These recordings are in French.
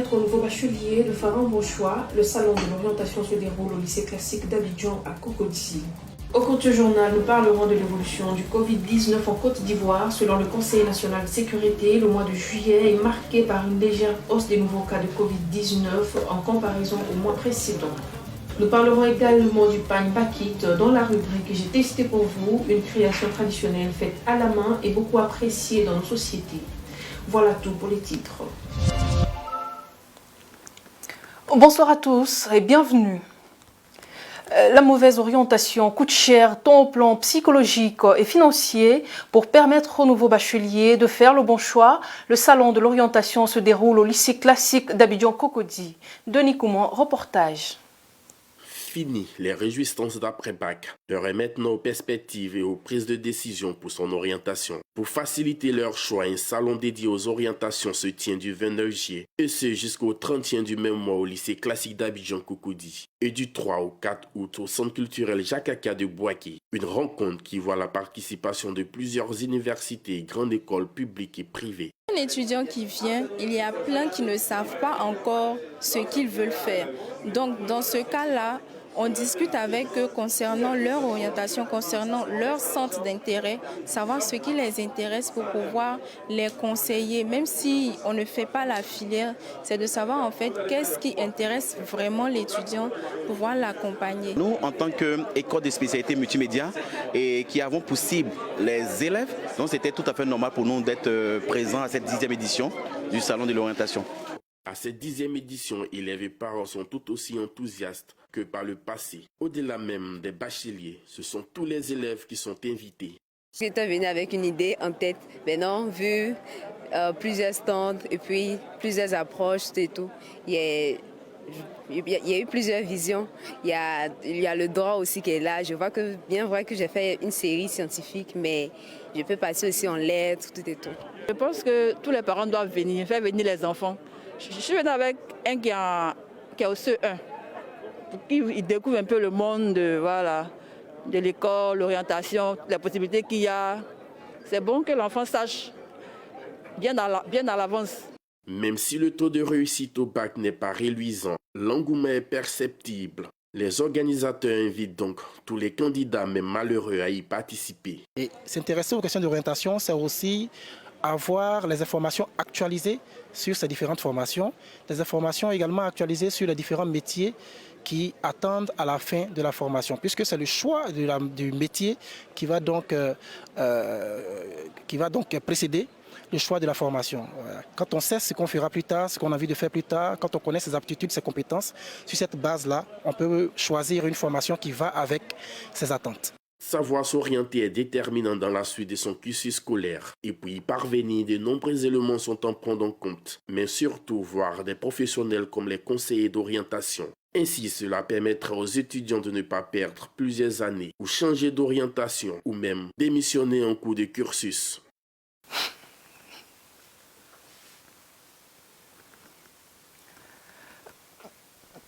permettre aux nouveaux bacheliers de faire un bon choix, le salon de l'orientation se déroule au lycée classique d'Abidjan à Cocody. Au cours de ce journal, nous parlerons de l'évolution du Covid-19 en Côte d'Ivoire. Selon le Conseil national de sécurité, le mois de juillet est marqué par une légère hausse des nouveaux cas de Covid-19 en comparaison au mois précédent. Nous parlerons également du pain bakit dans la rubrique J'ai testé pour vous, une création traditionnelle faite à la main et beaucoup appréciée dans nos sociétés. Voilà tout pour les titres. Bonsoir à tous et bienvenue. La mauvaise orientation coûte cher tant au plan psychologique et financier. Pour permettre aux nouveaux bacheliers de faire le bon choix, le salon de l'orientation se déroule au lycée classique d'Abidjan-Cocody. Denis Kouman, reportage. Fini les réjouissances d'après-bac. L'heure est maintenant aux perspectives et aux prises de décision pour son orientation. Pour faciliter leur choix, un salon dédié aux orientations se tient du 29 juillet et ce jusqu'au 31 du même mois au lycée classique d'Abidjan-Cocody et du 3 au 4 août au centre culturel Jacques Aka de Boaké. Une rencontre qui voit la participation de plusieurs universités et grandes écoles publiques et privées. Un étudiant qui vient, il y a plein qui ne savent pas encore ce qu'ils veulent faire. Donc dans ce cas-là, on discute avec eux concernant leur orientation, concernant leur centre d'intérêt, savoir ce qui les intéresse pour pouvoir les conseiller. Même si on ne fait pas la filière, c'est de savoir en fait qu'est-ce qui intéresse vraiment l'étudiant, pouvoir l'accompagner. Nous, en tant qu'école de spécialité multimédia et qui avons pour cible les élèves, donc c'était tout à fait normal pour nous d'être présents à cette 10e édition du Salon de l'orientation. À cette 10e édition, élèves et parents sont tout aussi enthousiastes que par le passé. Au-delà même des bacheliers, ce sont tous les élèves qui sont invités. J'étais venue avec une idée en tête. Maintenant, vu plusieurs stands et puis plusieurs approches et tout, il y a eu plusieurs visions. Il y a le droit aussi qui est là. Je vois que, bien vrai que j'ai fait une série scientifique, mais je peux passer aussi en lettres, tout et tout. Je pense que tous les parents doivent venir, faire venir les enfants. Je suis venue avec un qui est au CE1, pour qu'il découvre un peu le monde de l'école, l'orientation, les possibilités qu'il y a. C'est bon que l'enfant sache bien à l'avance. Même si le taux de réussite au bac n'est pas reluisant, l'engouement est perceptible. Les organisateurs invitent donc tous les candidats, même malheureux, à y participer. Et s'intéresser aux questions d'orientation, c'est aussi avoir les informations actualisées sur ces différentes formations, des informations également actualisées sur les différents métiers qui attendent à la fin de la formation, puisque c'est le choix du métier qui va donc précéder le choix de la formation. Quand on sait ce qu'on fera plus tard, ce qu'on a envie de faire plus tard, quand on connaît ses aptitudes, ses compétences, sur cette base-là, on peut choisir une formation qui va avec ses attentes. Savoir s'orienter est déterminant dans la suite de son cursus scolaire. Et puis y parvenir, de nombreux éléments sont à prendre en compte, mais surtout voir des professionnels comme les conseillers d'orientation. Ainsi, cela permettra aux étudiants de ne pas perdre plusieurs années ou changer d'orientation ou même démissionner en cours de cursus.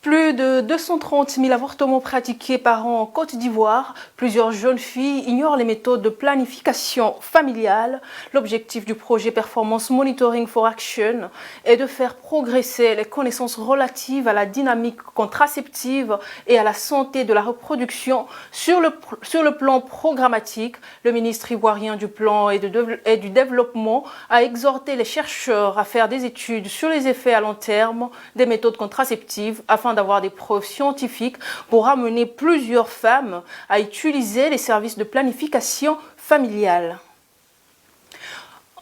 Plus de 230 000 avortements pratiqués par an en Côte d'Ivoire. Plusieurs jeunes filles ignorent les méthodes de planification familiale. L'objectif du projet Performance Monitoring for Action est de faire progresser les connaissances relatives à la dynamique contraceptive et à la santé de la reproduction sur le plan programmatique. Le ministre ivoirien du Plan et du Développement a exhorté les chercheurs à faire des études sur les effets à long terme des méthodes contraceptives afin d'avoir des preuves scientifiques pour amener plusieurs femmes à utiliser les services de planification familiale.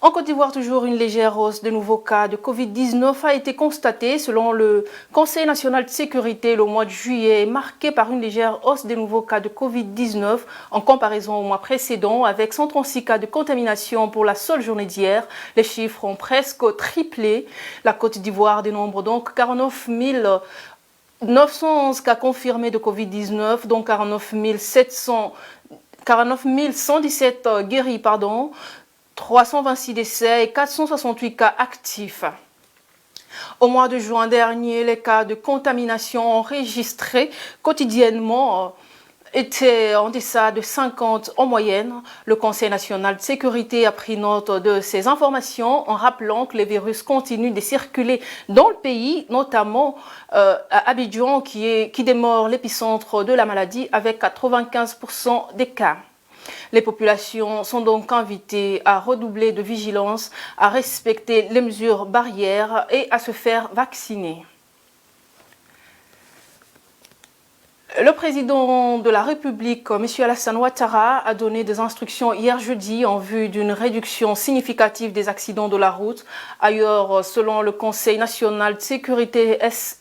En Côte d'Ivoire, toujours une légère hausse de nouveaux cas de Covid-19 a été constatée. Selon le Conseil national de sécurité, le mois de juillet est marqué par une légère hausse des nouveaux cas de Covid-19 en comparaison au mois précédent, avec 136 cas de contamination pour la seule journée d'hier. Les chiffres ont presque triplé. La Côte d'Ivoire dénombre donc 49 911 cas confirmés de Covid-19, dont 49 117 guéris, 326 décès et 468 cas actifs. Au mois de juin dernier, les cas de contamination enregistrés quotidiennement était en deçà de 50 en moyenne. Le Conseil national de sécurité a pris note de ces informations en rappelant que les virus continuent de circuler dans le pays, notamment à Abidjan qui demeure l'épicentre de la maladie avec 95% des cas. Les populations sont donc invitées à redoubler de vigilance, à respecter les mesures barrières et à se faire vacciner. Le président de la République, M. Alassane Ouattara, a donné des instructions hier jeudi en vue d'une réduction significative des accidents de la route. Ailleurs, selon le Conseil national de sécurité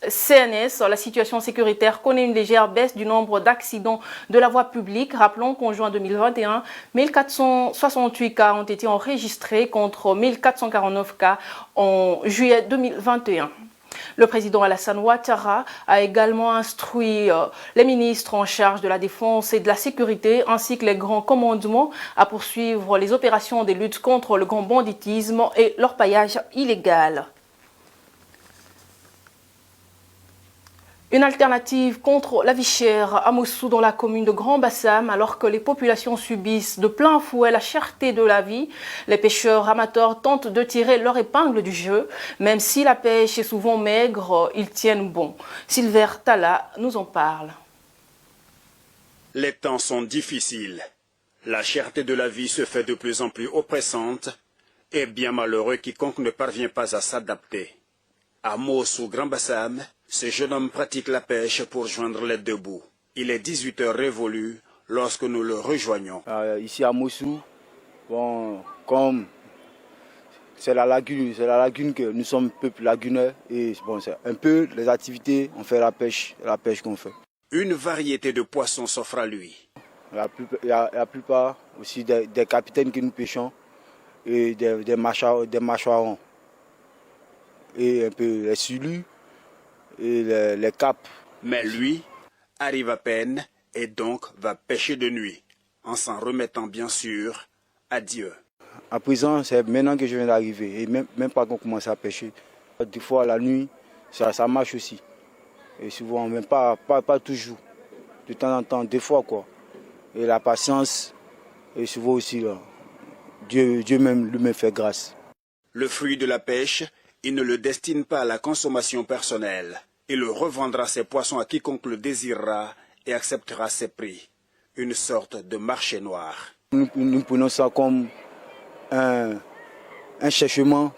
CNS, la situation sécuritaire connaît une légère baisse du nombre d'accidents de la voie publique. Rappelons qu'en juin 2021, 1468 cas ont été enregistrés contre 1449 cas en juillet 2021. Le président Alassane Ouattara a également instruit les ministres en charge de la défense et de la sécurité ainsi que les grands commandements à poursuivre les opérations de lutte contre le grand banditisme et l'orpaillage illégal. Une alternative contre la vie chère à Mossou dans la commune de Grand Bassam, alors que les populations subissent de plein fouet la cherté de la vie. Les pêcheurs amateurs tentent de tirer leur épingle du jeu. Même si la pêche est souvent maigre, ils tiennent bon. Sylvain Tala nous en parle. Les temps sont difficiles. La cherté de la vie se fait de plus en plus oppressante et bien malheureux quiconque ne parvient pas à s'adapter. À Mossou Grand Bassam, ce jeune homme pratique la pêche pour joindre les deux bouts. Il est 18h révolu lorsque nous le rejoignons. Ici à Mossou, bon, comme c'est la lagune que nous sommes peuple laguneux et bon, c'est un peu les activités, on fait la pêche qu'on fait. Une variété de poissons s'offre à lui. La plupart aussi des capitaines que nous pêchons et des mâchoirons et un peu les sulus et les capes. Mais lui arrive à peine et donc va pêcher de nuit, en s'en remettant bien sûr à Dieu. À présent, c'est maintenant que je viens d'arriver et même pas qu'on commence à pêcher. Des fois la nuit, ça marche aussi. Et souvent, même pas toujours. De temps en temps, des fois quoi. Et la patience, et souvent aussi là, Dieu même lui-même fait grâce. Le fruit de la pêche, il ne le destine pas à la consommation personnelle. Il le revendra ses poissons à quiconque le désirera et acceptera ses prix. Une sorte de marché noir. Nous prenons ça comme un cherchement,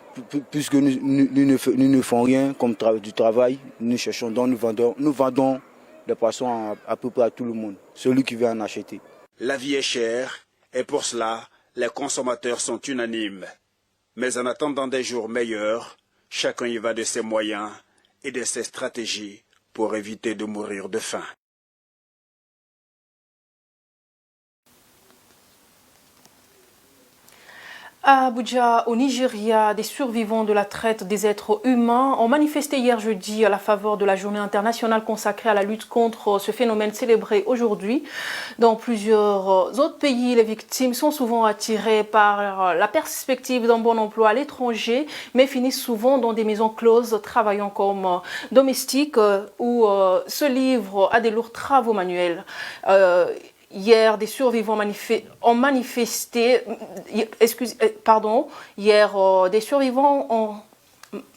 puisque nous ne faisons rien comme du travail. Nous cherchons, donc nous vendons des poissons à peu près à tout le monde, celui qui veut en acheter. La vie est chère et pour cela, les consommateurs sont unanimes. Mais en attendant des jours meilleurs, chacun y va de ses moyens et de ses stratégies pour éviter de mourir de faim. À Abuja, au Nigeria, des survivants de la traite des êtres humains ont manifesté hier jeudi à la faveur de la journée internationale consacrée à la lutte contre ce phénomène célébré aujourd'hui. Dans plusieurs autres pays, les victimes sont souvent attirées par la perspective d'un bon emploi à l'étranger, mais finissent souvent dans des maisons closes, travaillant comme domestiques ou se livrent à des lourds travaux manuels. Hier, des survivants ont manifesté.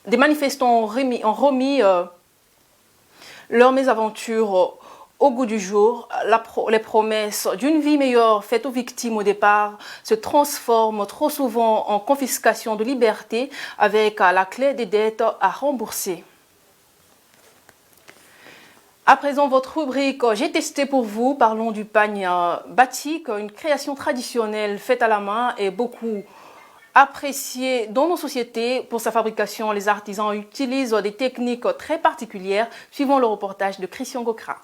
Des manifestants ont remis leur mésaventure au goût du jour. Les promesses d'une vie meilleure faites aux victimes au départ se transforment trop souvent en confiscation de liberté avec à la clé des dettes à rembourser. À présent, votre rubrique « J'ai testé pour vous ». Parlons du pagne batik, une création traditionnelle faite à la main et beaucoup appréciée dans nos sociétés. Pour sa fabrication, les artisans utilisent des techniques très particulières. Suivons le reportage de Christian Gokra.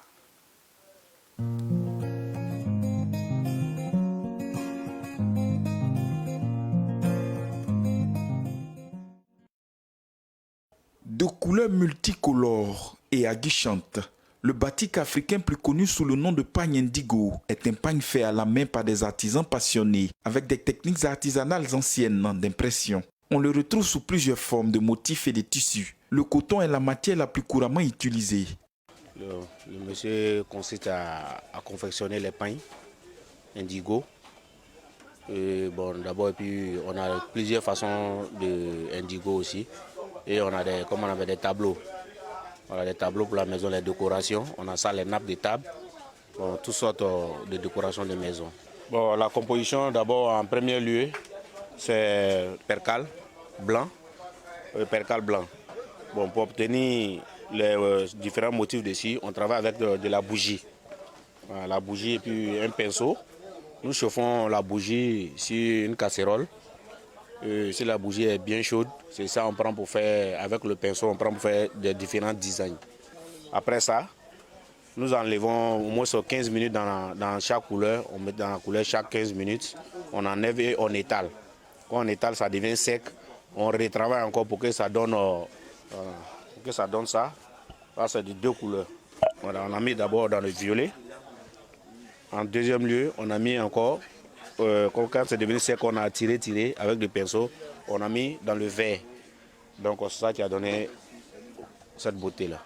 De couleurs multicolores et aguichantes, le batik africain, plus connu sous le nom de pagne indigo, est un pagne fait à la main par des artisans passionnés avec des techniques artisanales anciennes d'impression. On le retrouve sous plusieurs formes de motifs et de tissus. Le coton est la matière la plus couramment utilisée. Le monsieur consiste à confectionner les pains indigo. Bon, d'abord, et puis on a plusieurs façons d'indigo aussi. Et on a des tableaux. Voilà, des tableaux pour la maison, les décorations. On a ça, les nappes de table. Bon, toutes sortes de décorations de maison. Bon, la composition, d'abord, en premier lieu, c'est percale blanc. Bon, pour obtenir les différents motifs dessus, on travaille avec de la bougie. Voilà, la bougie et puis un pinceau. Nous chauffons la bougie sur une casserole. Si la bougie est bien chaude, c'est ça on prend pour faire, avec le pinceau, on prend pour faire des différents designs. Après ça, nous enlevons au moins 15 minutes dans chaque couleur. On met dans la couleur chaque 15 minutes. On enlève et on étale. Quand on étale, ça devient sec. On retravaille encore pour que ça donne, ça. Là, c'est de 2 couleurs. Voilà, on a mis d'abord dans le violet. En deuxième lieu, on a mis encore, quand c'est devenu sec, on a tiré avec le pinceau, on a mis dans le vert. Donc c'est ça qui a donné cette beauté-là.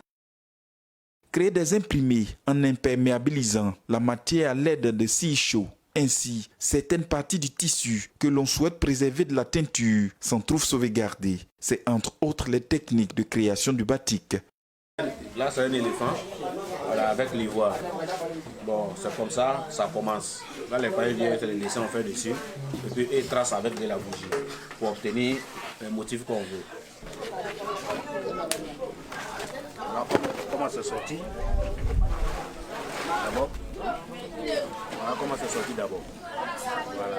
Créer des imprimés en imperméabilisant la matière à l'aide de scie chaud. Ainsi, certaines parties du tissu que l'on souhaite préserver de la teinture s'en trouvent sauvegardées. C'est entre autres les techniques de création du batik. Là, c'est un éléphant, voilà, avec l'ivoire. Bon, c'est comme ça, ça commence. Là, les pailles viennent les laisser en fait dessus, et puis ils tracent avec de la bougie pour obtenir un motif qu'on veut. Voilà comment c'est sorti. D'abord. Voilà comment c'est sorti d'abord. Voilà.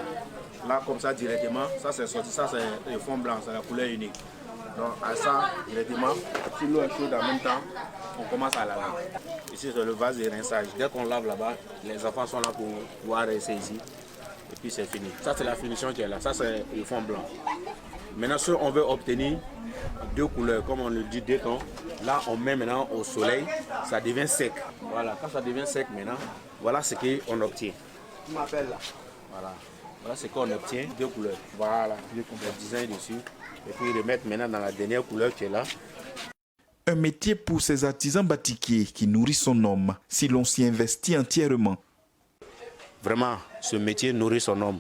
Là, comme ça, directement, ça c'est sorti, ça c'est le fond blanc, c'est la couleur unique. Donc, à ça, directement, si l'eau est chaude en même temps, on commence à laver. Ici, c'est le vase de rinçage. Dès qu'on lave là-bas, les enfants sont là pour pouvoir rester ici. Et puis, c'est fini. Ça, c'est la finition qui est là. Ça, c'est le fond blanc. Maintenant, si on veut obtenir 2 couleurs, comme on le dit, 2 tons, là, on met maintenant au soleil, ça devient sec. Voilà, quand ça devient sec maintenant, voilà ce qu'on obtient. Tu m'appelles là. Voilà ce qu'on obtient, 2 couleurs. Voilà, le design dessus. Et puis remettre maintenant dans la dernière couleur qui est là. Un métier pour ces artisans batikiers qui nourrit son homme si l'on s'y investit entièrement. Vraiment, ce métier nourrit son homme.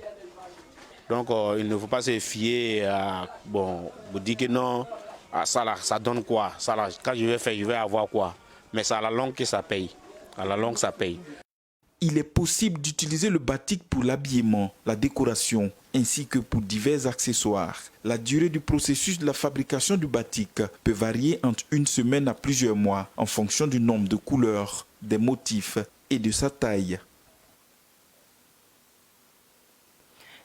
Donc il ne faut pas se fier à, bon, vous dire que non, ça, là, ça donne quoi, ça, là, quand je vais faire, je vais avoir quoi. Mais c'est à la longue que ça paye. À la longue, ça paye. Il est possible d'utiliser le batik pour l'habillement, la décoration, ainsi que pour divers accessoires. La durée du processus de la fabrication du batik peut varier entre 1 semaine à plusieurs mois en fonction du nombre de couleurs, des motifs et de sa taille.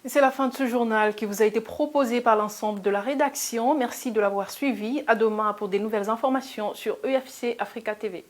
C'est la fin de ce journal qui vous a été proposé par l'ensemble de la rédaction. Merci de l'avoir suivi. À demain pour des nouvelles informations sur EFC Africa TV.